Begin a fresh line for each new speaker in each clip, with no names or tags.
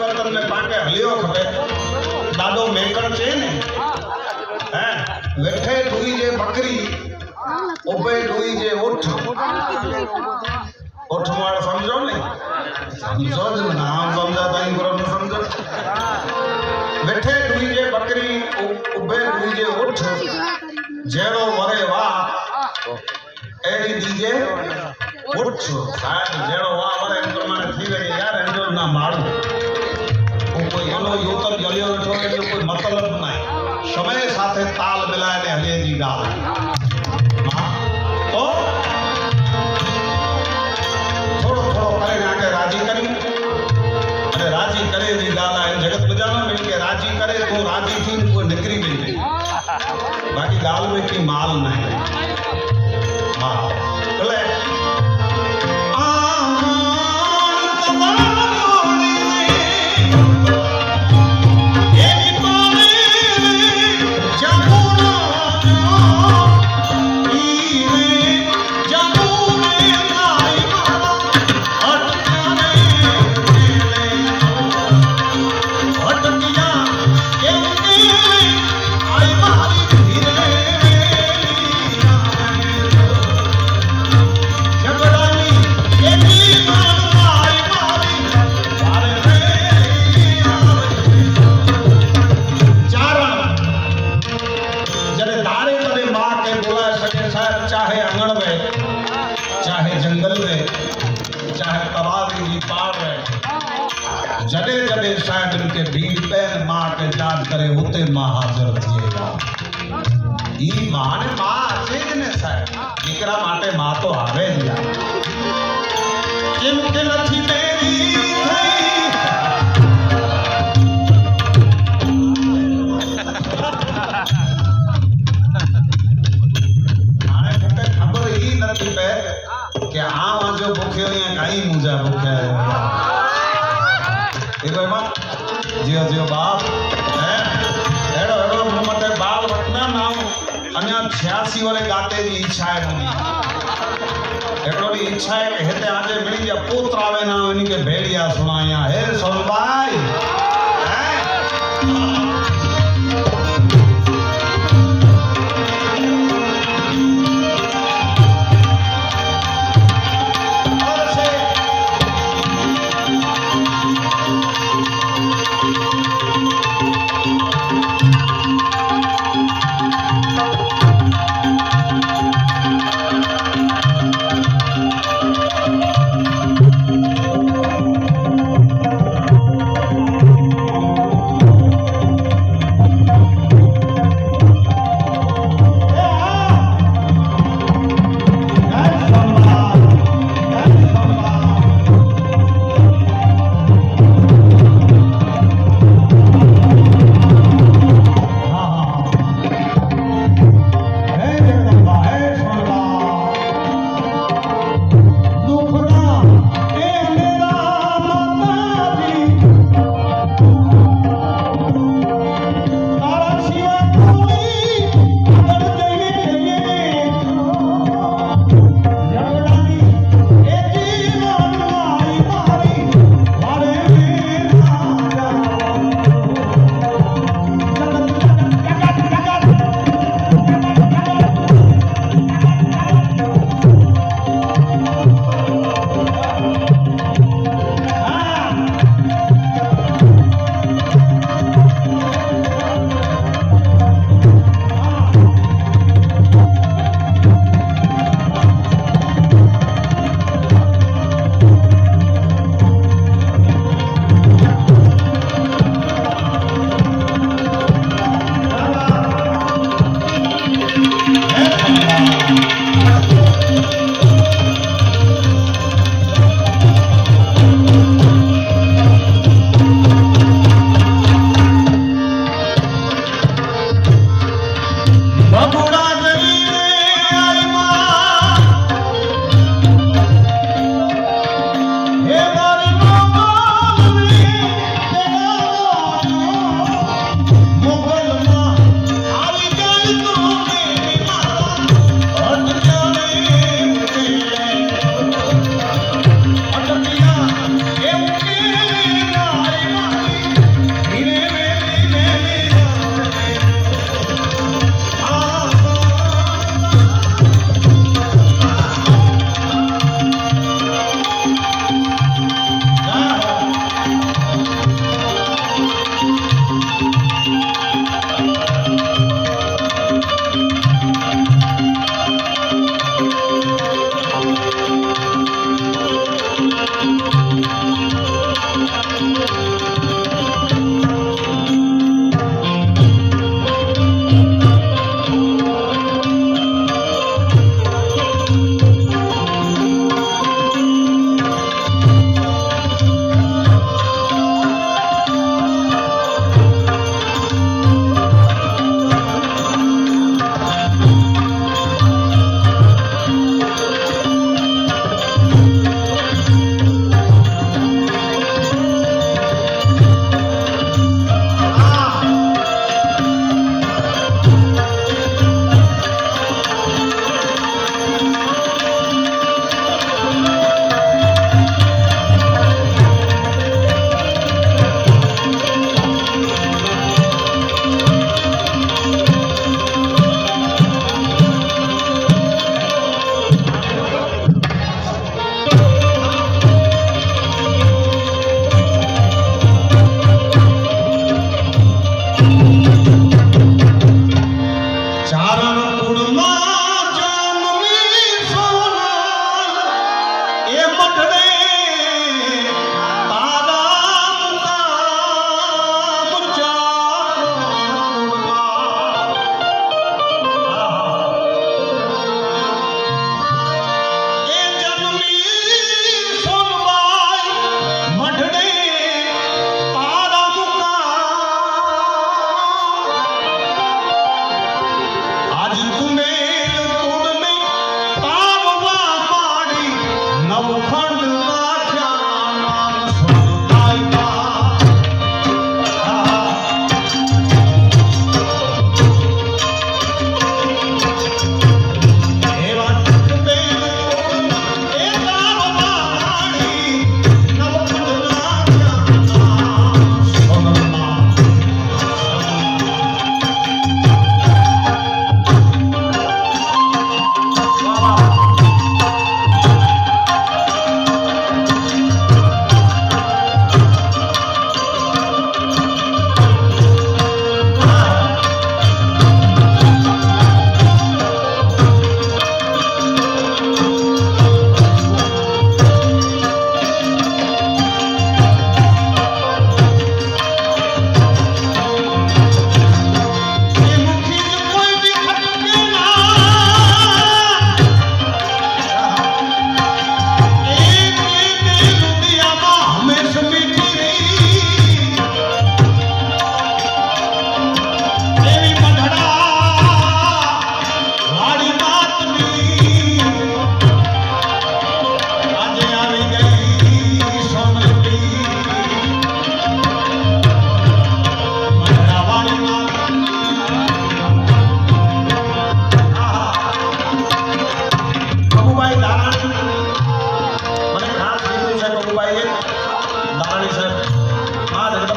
परिवर्तन में पाके हलियो खपे दादो मेकड़ चे ने हैं वेठे डुई जे बकरी उबे डुई जे उठ मार समझो ने समझो जो नाम समझा ताई करो न समझो वेठे डुई जे बकरी उबे डुई जे उठ जेड़ो वरे वाह एडी दीजे उठ साहब जेड़ो वाह वरे प्रमाणे थी गई यार एंजो ना मारू कोई हलो योतर जलियो वेठो जो कोई मतलब नहीं समय साथे ताल मिलाए ने हले जी गाल तो थोड़ो थोड़ो करे आके राजी करी अरे राजी करे जी गाल है जगत बजाना मिल के राजी करे तो राजी थी कोई निकरी गई बाकी गाल में की माल नहीं हाँ चले चाहे आंगन में चाहे जंगल में चाहे तबाही जी पार में जडे जडे शायद इनके भीड़ पैन मां के याद करे होते मां हाजिर थिएगा ई मां ने मां अचे ज ने साहब दीकरा माटे मां तो आवे दिया किम के लथी मेरी क्या हाँ जो भूखे हो या कहीं मुझे भूखे है देखो मत जियो जियो बाप है एड़ो एड़ो मते बाल वटना नाम अन्या 86 वाले गाते दी इच्छा है मुनी एड़ो भी इच्छा है कि हेते आजे मिली जा पुत्र आवे ना इनी के भेड़िया सुनाया हे सोन भाई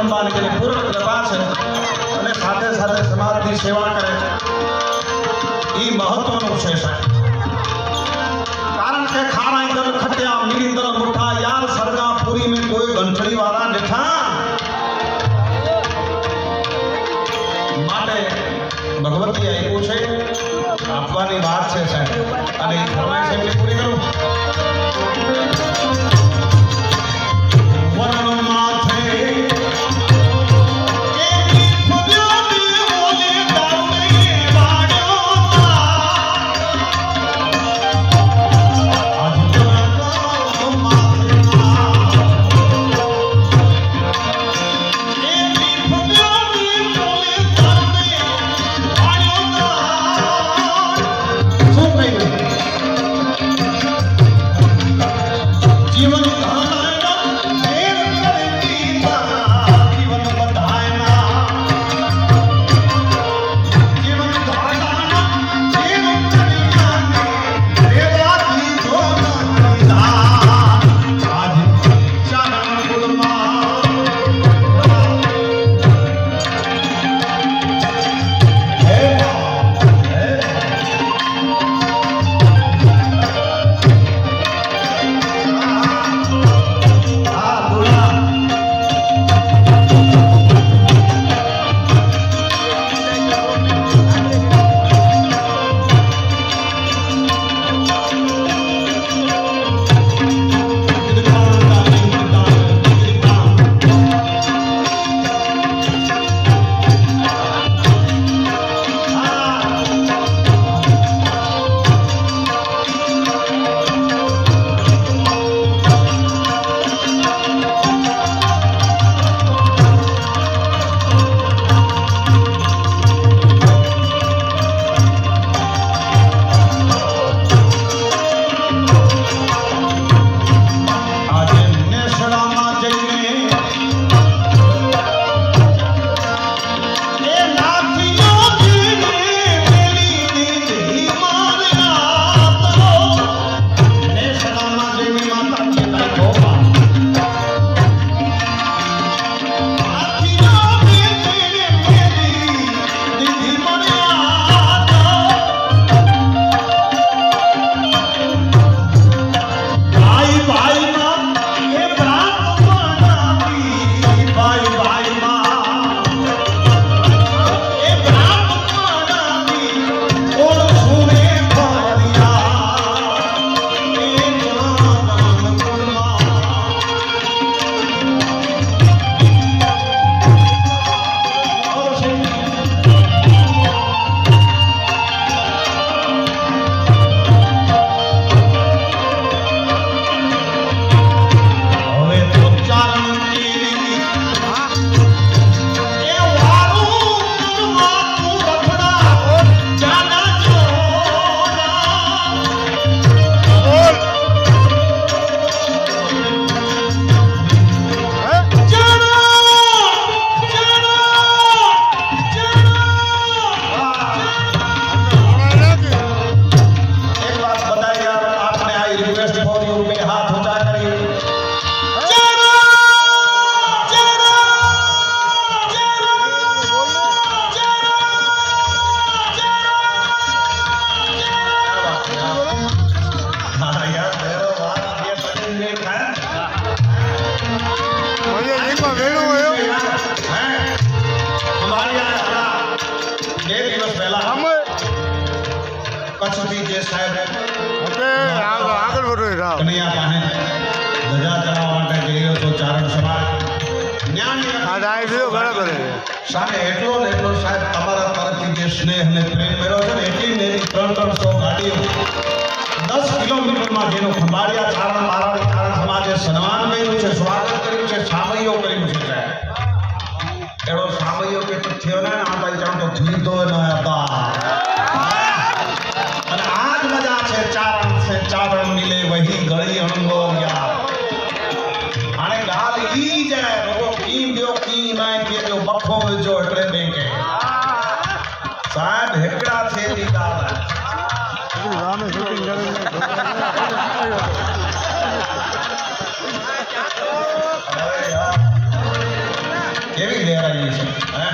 જગદંબાની જેની પૂર્ણ કૃપા છે અને સાથે સાથે સમાજની સેવા કરે છે એ મહત્વનું છે સાહેબ. કારણ કે ખારા ઇંદર ખટ્યા મીર ઇંદર મુઠા યાર સરગા પૂરી में કોઈ ગંઠડી વાળા બેઠા માટે ભગવતી આપ્યું છે આપવાની વાત છે સાહેબ અને એ ફરમાઈશ એમની પૂરી કરું. વરણ માથે કચ્છથી જે સાહેબ
આગળ વધો
કનૈયા પાને ધજા ચડાવવા માટે જઈ રહ્યો હતો ચારણ સમાજ
બરાબર
સામે એટલો ને એટલો સાહેબ તમારા તરફથી જે સ્નેહ અને પ્રેમ મેળવ્યો છે ને એટલી ને એની 300 ગાડીઓ 10 કિલોમીટરમાં જેનો ખંભાળિયા ચારણ મારાણી ચારણ સમાજે સન્માન કર્યું છે, સ્વાગત કર્યું છે, સામૈયો કર્યું છે સાહેબ. એનો સામૈયો કે થયો ને આ ભાઈ જાણ તો જીતો ન હતા અને આજ મજા છે ચારણ से चारण मिले वही गली अणंगो गया आने गाल ई जाए रोगो कीम दियो કી ના કે જો બખો જો એટલે બેંકે સાહેબ હેકડા છે દીદાર
રામે શૂટિંગ
એવી લહેરાઈ છે હે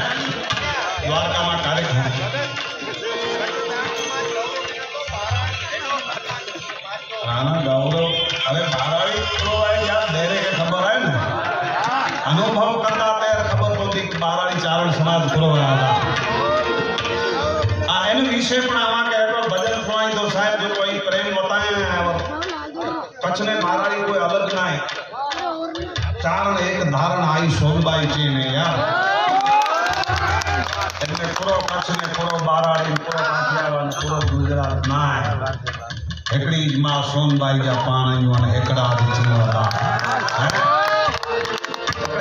દ્વારકામાં કાર્યક્રમ રાણા ગૌરવ અરે બારાળી પૂરો હોય યાર દેરે કે ખબર હોય ને અનુભવ કરતા ત્યારે ખબર પડતી કે બારાળી ચારણ સમાજ પૂરો હતા આ એનું વિશે પણ આમાં કે એટલો ભજન સુણાઈ દો સાહેબ જો કોઈ પ્રેમ બતાવે કચ્છને બારાળી કોઈ અલગ ના ચારણ એક ધારણ આઈ શોભબાઈ છે ને યાર એટલે પૂરો કચ્છ ને પૂરો બારાળી પૂરો કાઠિયાવાડ પૂરો ગુજરાત ના हिकिड़ी ज मां सोनबाई जा पाणियूं आहिनि हिकिड़ा ॾिठियूं था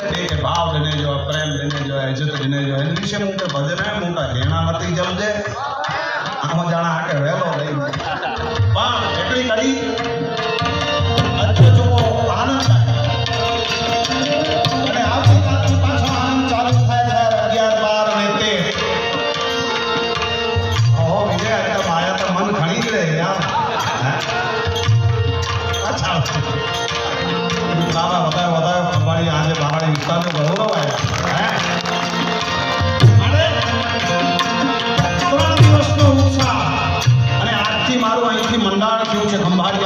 ॿिए खे भाव ॾिने जो आहे प्रेम ॾिने जो आहे इज़त ॾिने जो आहे हिन विषय मूं खे भॼन आहे मूं का घेणा मती जमजे आऊं ॼाणा के वेलो ॾेई पाण हिकिड़ी कड़ी अच जेको आनंद आहे અને આવતીકાલથી પાછો આનંદ ચાલુ થાય છે 11 12 અને 13 ઓહો વિજય તો માયા તો મન ઘણી જ રહે યાર अच्छा दादा बतायो खंभाळी આજે બારાળી વિસ્તારનો ગૌરવ આવ્યા અને 3 દિવસનો ઉત્સાહ અને આજથી મારું અહીંથી મંડાણ થયું છે ખંભાળી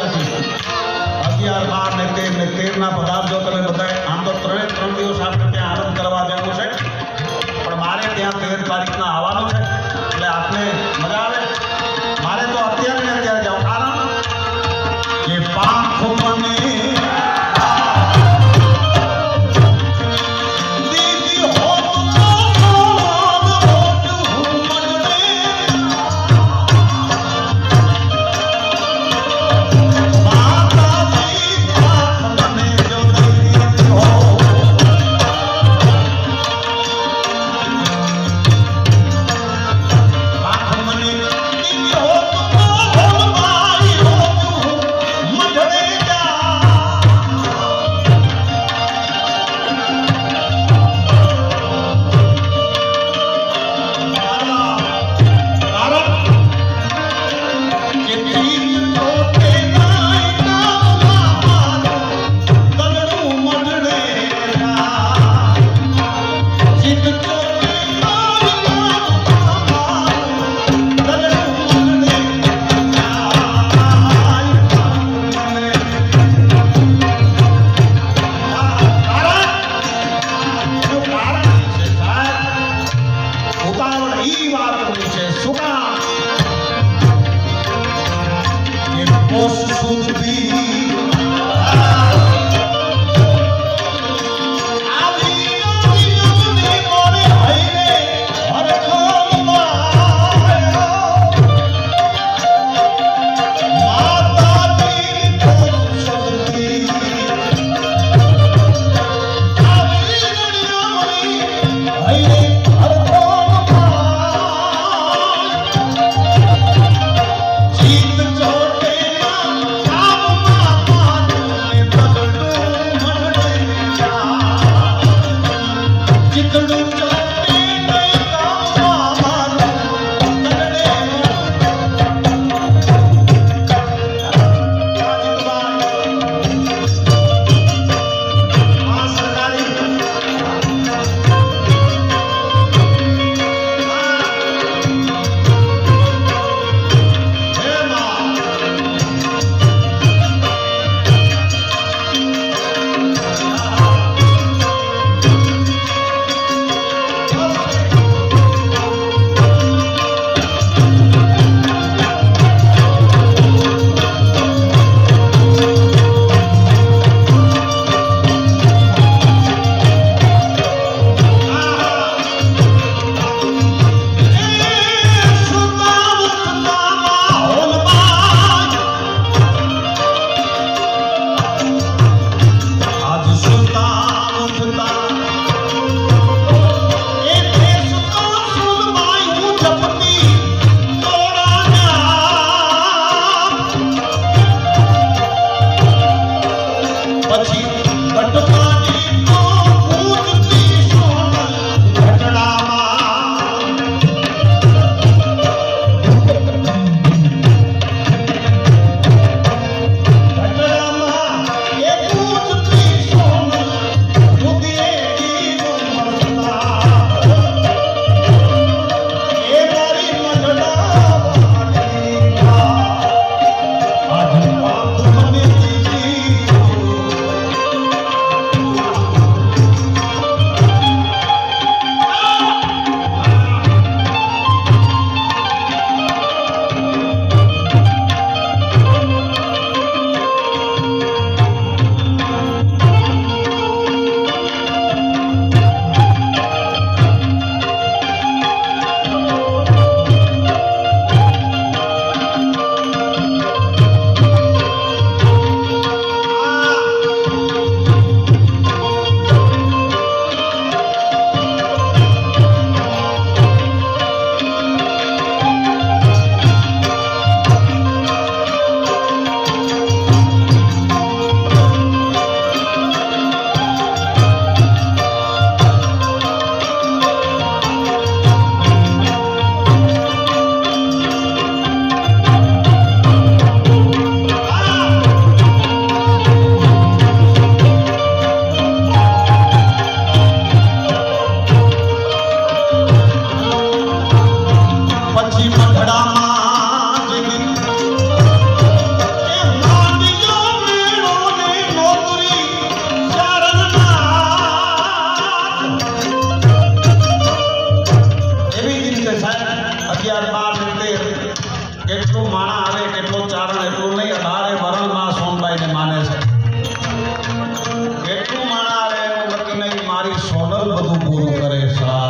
બધું પૂરું કરે સા